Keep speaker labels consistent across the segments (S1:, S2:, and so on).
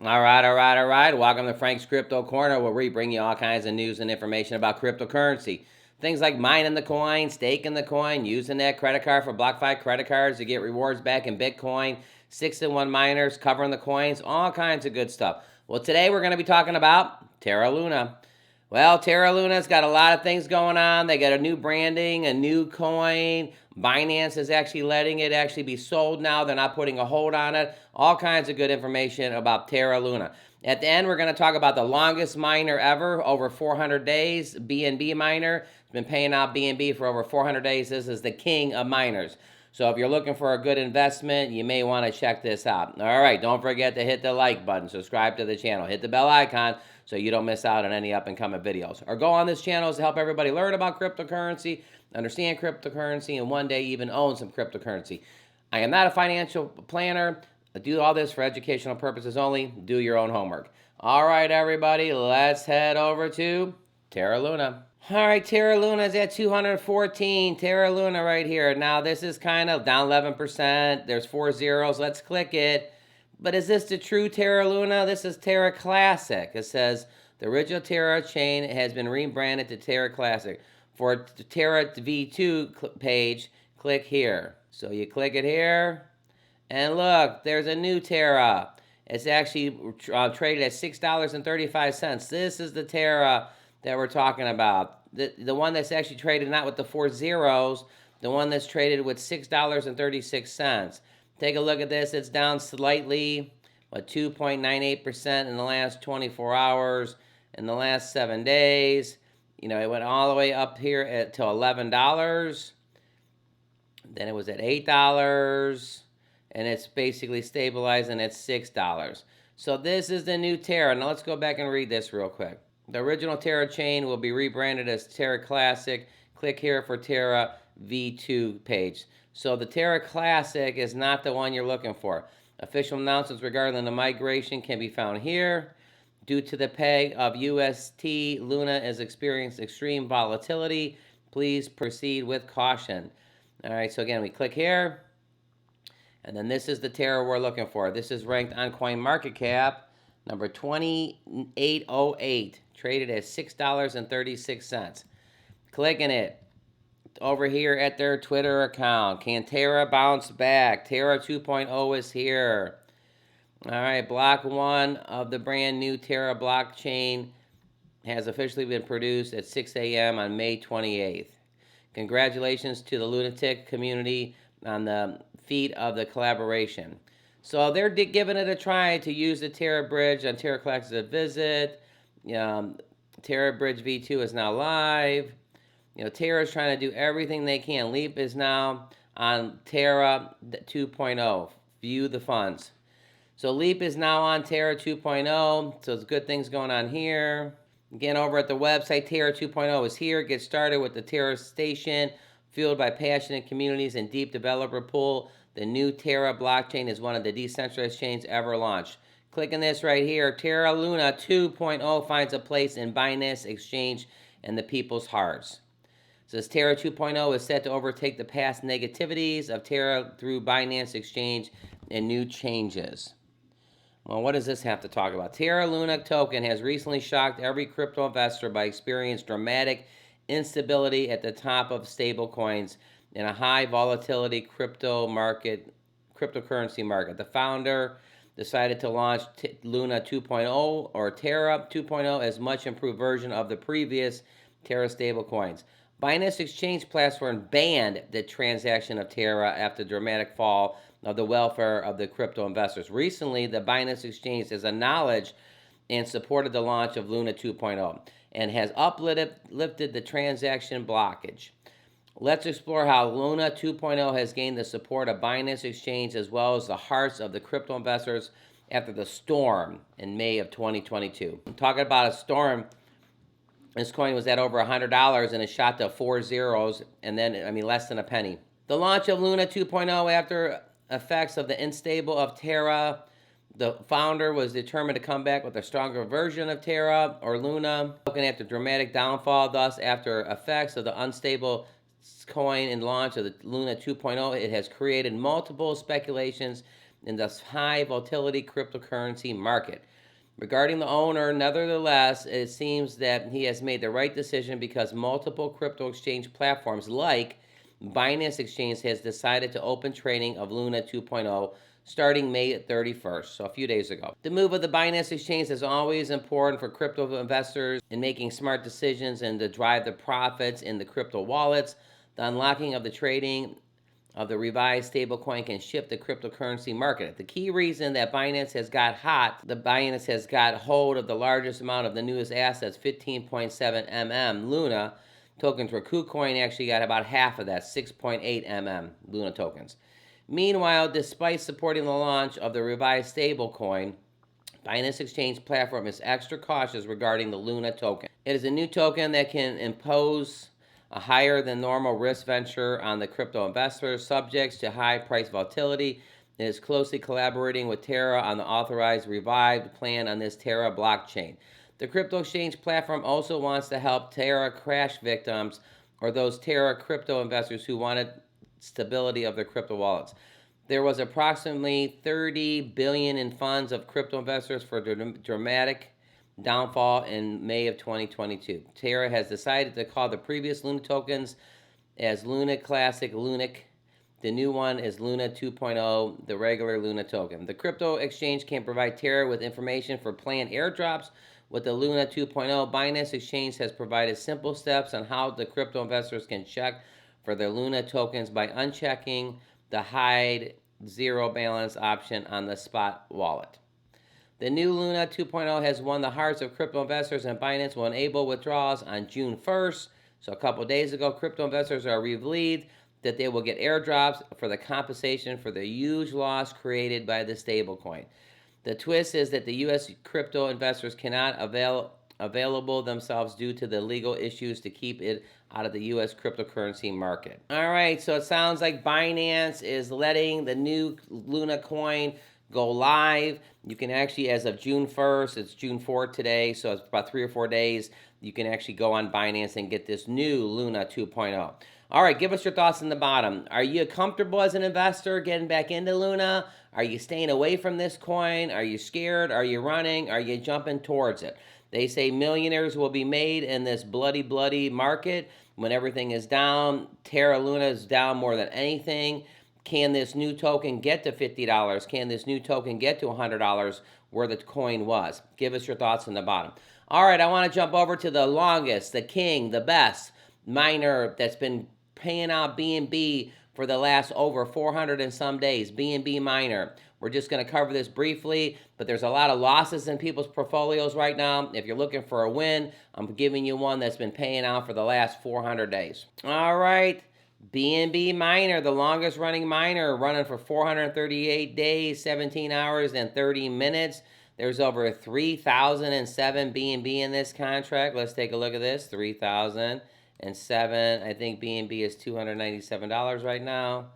S1: All right, all right, all right. Welcome to Frank's Crypto Corner, where we bring you all kinds of news and information about cryptocurrency. Things like mining the coin, staking the coin, using that credit card for BlockFi credit cards to get rewards back in Bitcoin, 6-in-1 miners, covering the coins, all kinds of good stuff. Well, today we're going to be talking about Terra Luna. Well, Terra Luna's got a lot of things going on. They got a new branding, a new coin. Binance is actually letting it actually be sold now. They're not putting a hold on it. All kinds of good information about Terra Luna. At the end, we're going to talk about the longest miner ever, over 400 days, BNB Miner. It's been paying out BNB for over 400 days. This is the king of miners. So if you're looking for a good investment, you may want to check this out. All right, don't forget to hit the like button, subscribe to the channel, hit the bell icon so you don't miss out on any up and coming videos. Or go on this channel to help everybody learn about cryptocurrency, understand cryptocurrency, and one day even own some cryptocurrency. I am not a financial planner. I do all this for educational purposes only. Do your own homework. All right, everybody, let's head over to Terra Luna. All right, Terra Luna is at 214. Terra Luna right here. Now, this is kind of down 11%. There's 4 zeros. Let's click it. But is this the true Terra Luna? This is Terra Classic. It says the original Terra chain has been rebranded to Terra Classic. For the Terra V2 page, click here. So you click it here. And look, there's a new Terra. It's actually traded at $6.35. This is the Terra that we're talking about. The one that's actually traded not with the 4 zeros, the one that's traded with $6.36. Take a look at this. It's down slightly, but 2.98% in the last 24 hours. In the last 7 days, you know, it went all the way up here to $11. Then it was at $8. And it's basically stabilizing at $6. So this is the new Terra. Now let's go back and read this real quick. The original Terra chain will be rebranded as Terra Classic. Click here for Terra V2 page. So the Terra Classic is not the one you're looking for. Official announcements regarding the migration can be found here. Due to the peg of UST, Luna has experienced extreme volatility. Please proceed with caution. All right, so again, we click here. And then this is the Terra we're looking for. This is ranked on CoinMarketCap, number 2808, traded at $6.36. Clicking it. Over here at their Twitter account. Can Terra bounce back? Terra 2.0 is here. All right, block 1 of the brand new Terra blockchain has officially been produced at 6 a.m. on May 28th. Congratulations to the lunatic community on the feat of the collaboration. So they're giving it a try to use the Terra Bridge on Terra Classic Visit. Terra Bridge V2 is now live. You know, Terra is trying to do everything they can. Leap is now on Terra 2.0. View the funds. So Leap is now on Terra 2.0. So there's good things going on here. Again, over at the website, Terra 2.0 is here. Get started with the Terra Station, fueled by passionate communities and deep developer pool. The new Terra blockchain is one of the decentralized chains ever launched. Clicking this right here, Terra Luna 2.0 finds a place in Binance Exchange and the people's hearts. It says Terra 2.0 is set to overtake the past negativities of Terra through Binance Exchange and new changes. Well, what does this have to talk about? Terra Luna token has recently shocked every crypto investor by experiencing dramatic instability at the top of stablecoins in a high volatility cryptocurrency market. The founder decided to launch Luna 2.0 or Terra 2.0 as much improved version of the previous Terra stablecoins. Binance Exchange platform banned the transaction of Terra after the dramatic fall of the welfare of the crypto investors. Recently, the Binance Exchange has acknowledged and supported the launch of Luna 2.0 and has uplifted the transaction blockage. Let's explore how Luna 2.0 has gained the support of Binance Exchange as well as the hearts of the crypto investors after the storm in May of 2022. I'm talking about a storm. This coin was at over $100 and it shot to 4 zeros and then, less than a penny. The launch of Luna 2.0 after effects of the unstable of Terra. The founder was determined to come back with a stronger version of Terra or Luna. Looking at the dramatic downfall, thus after effects of the unstable coin and launch of the Luna 2.0, it has created multiple speculations in this high volatility cryptocurrency market. Regarding the owner, nevertheless, it seems that he has made the right decision because multiple crypto exchange platforms like Binance Exchange has decided to open trading of Luna 2.0 starting May 31st, so a few days ago. The move of the Binance Exchange is always important for crypto investors in making smart decisions and to drive the profits in the crypto wallets. The unlocking of the trading of the revised stablecoin can shift the cryptocurrency market. The key reason that Binance has got Binance has got hold of the largest amount of the newest assets, 15.7 mm Luna tokens, where KuCoin actually got about half of that, 6.8 mm Luna tokens. Meanwhile, despite supporting the launch of the revised stablecoin, Binance Exchange platform is extra cautious regarding the Luna token. It is a new token that can impose a higher than normal risk venture on the crypto investors, subject to high price volatility. It is closely collaborating with Terra on the authorized revived plan on this Terra blockchain. The crypto exchange platform also wants to help Terra crash victims or those Terra crypto investors who wanted stability of their crypto wallets. There was approximately $30 billion in funds of crypto investors for dramatic downfall in May of 2022. Terra has decided to call the previous Luna tokens as Luna Classic Lunic. The new one is Luna 2.0, the regular Luna token. The crypto exchange can provide Terra with information for planned airdrops. With the Luna 2.0, Binance Exchange has provided simple steps on how the crypto investors can check for their Luna tokens by unchecking the hide zero balance option on the spot wallet. The new Luna 2.0 has won the hearts of crypto investors, and Binance will enable withdrawals on June 1st. So a couple days ago, crypto investors are relieved that they will get airdrops for the compensation for the huge loss created by the stablecoin. The twist is that the U.S. crypto investors cannot available themselves due to the legal issues to keep it out of the U.S. cryptocurrency market. All right, so it sounds like Binance is letting the new Luna coin go live. You can actually, as of June 1st, it's June 4th today, so it's about 3 or 4 days, you can actually go on Binance and get this new Luna 2.0. All right, give us your thoughts in the bottom. Are you comfortable as an investor getting back into Luna? Are you staying away from this coin? Are you scared? Are you running? Are you jumping towards it? They say millionaires will be made in this bloody market when everything is down. Terra Luna is down more than anything. Can this new token get to $50? Can this new token get to $100 where the coin was? Give us your thoughts in the bottom. All right, I want to jump over to the longest, the king, the best miner that's been paying out BNB for the last over 400 and some days, BNB Miner. We're just going to cover this briefly, but there's a lot of losses in people's portfolios right now. If you're looking for a win, I'm giving you one that's been paying out for the last 400 days. All right, BNB Miner, the longest running miner, running for 438 days, 17 hours, and 30 minutes. There's over 3,007 BNB in this contract. Let's take a look at this, 3,007. I think BNB is $297 right now.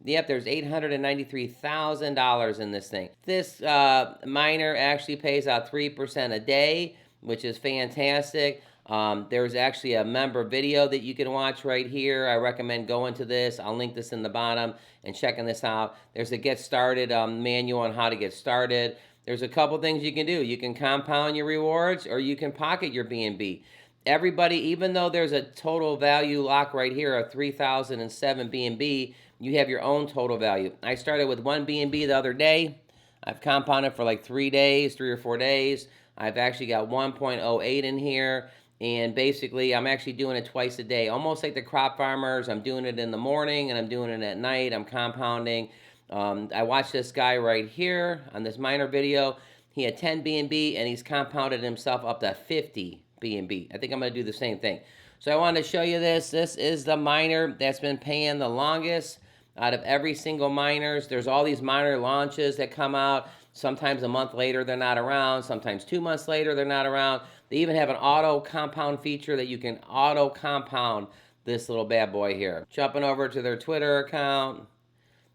S1: Yep, there's $893,000 in this thing. This miner actually pays out 3% a day, which is fantastic. There's actually a member video that you can watch right here. I recommend going to this. I'll link this in the bottom and checking this out. There's a get started manual on how to get started. There's a couple things you can do. You can compound your rewards or you can pocket your BNB. Everybody, even though there's a total value lock right here of 3,007 BNB, you have your own total value. I started with 1 BNB the other day. I've compounded for like 3 or 4 days. I've actually got 1.08 in here. And basically, I'm actually doing it twice a day. Almost like the crop farmers. I'm doing it in the morning and I'm doing it at night. I'm compounding. I watched this guy right here on this miner video. He had 10 BNB and he's compounded himself up to 50 BNB. I think I'm going to do the same thing. So I wanted to show you this. This is the miner that's been paying the longest out of every single miners. There's all these miner launches that come out. Sometimes a month later they're not around. Sometimes 2 months later they're not around. They even have an auto compound feature that you can auto compound this little bad boy here. Jumping over to their Twitter account.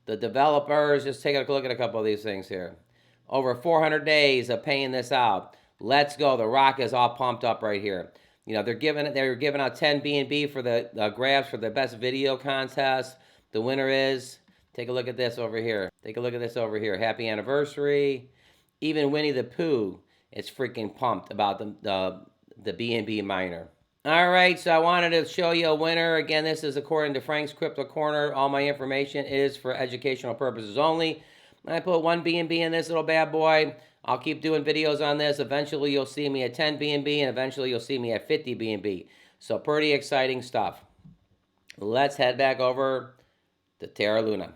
S1: The developers, just take a look at a couple of these things here. Over 400 days of paying this out. Let's go. The rock is all pumped up right here. You know, they're giving out 10 BNB for the grabs for the best video contest. The winner is Take a look at this over here. Take a look at this over here. Happy anniversary. Even Winnie the Pooh is freaking pumped about the BNB miner. All right, so I wanted to show you a winner. Again, this is according to Frank's Crypto Corner. All my information is for educational purposes only. I put 1 BNB in this little bad boy. I'll keep doing videos on this. Eventually, you'll see me at 10 BNB, and eventually, you'll see me at 50 BNB. So pretty exciting stuff. Let's head back over to Terra Luna.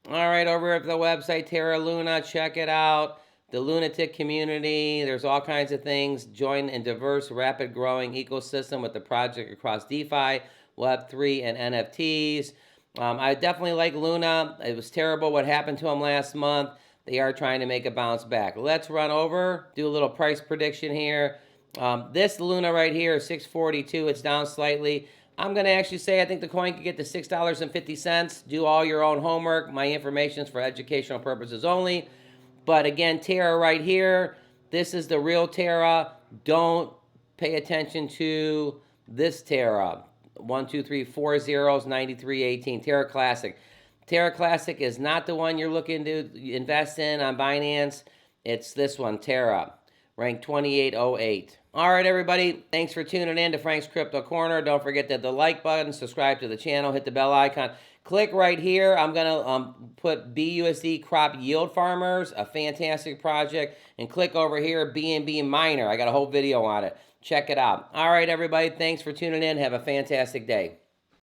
S1: All right, over at the website, Terra Luna, check it out. The lunatic community, there's all kinds of things. Join in diverse, rapid growing ecosystem with the project across DeFi, Web3, and NFTs. I definitely like Luna. It was terrible what happened to them last month. They are trying to make a bounce back. Let's run over, do a little price prediction here. This Luna right here, 642, it's down slightly. I'm going to actually say I think the coin could get to $6.50. Do all your own homework. My information is for educational purposes only. But again, Terra right here, this is the real Terra. Don't pay attention to this Terra. 1, 2, 3, 4 zeros, 93.18. Terra Classic. Terra Classic is not the one you're looking to invest in on Binance. It's this one, Terra, ranked 2808. All right, everybody. Thanks for tuning in to Frank's Crypto Corner. Don't forget to hit the like button, subscribe to the channel, hit the bell icon. Click right here. I'm going to put BUSD Crop Yield Farmers, a fantastic project. And click over here, BNB Miner. I got a whole video on it. Check it out. All right, everybody. Thanks for tuning in. Have a fantastic day.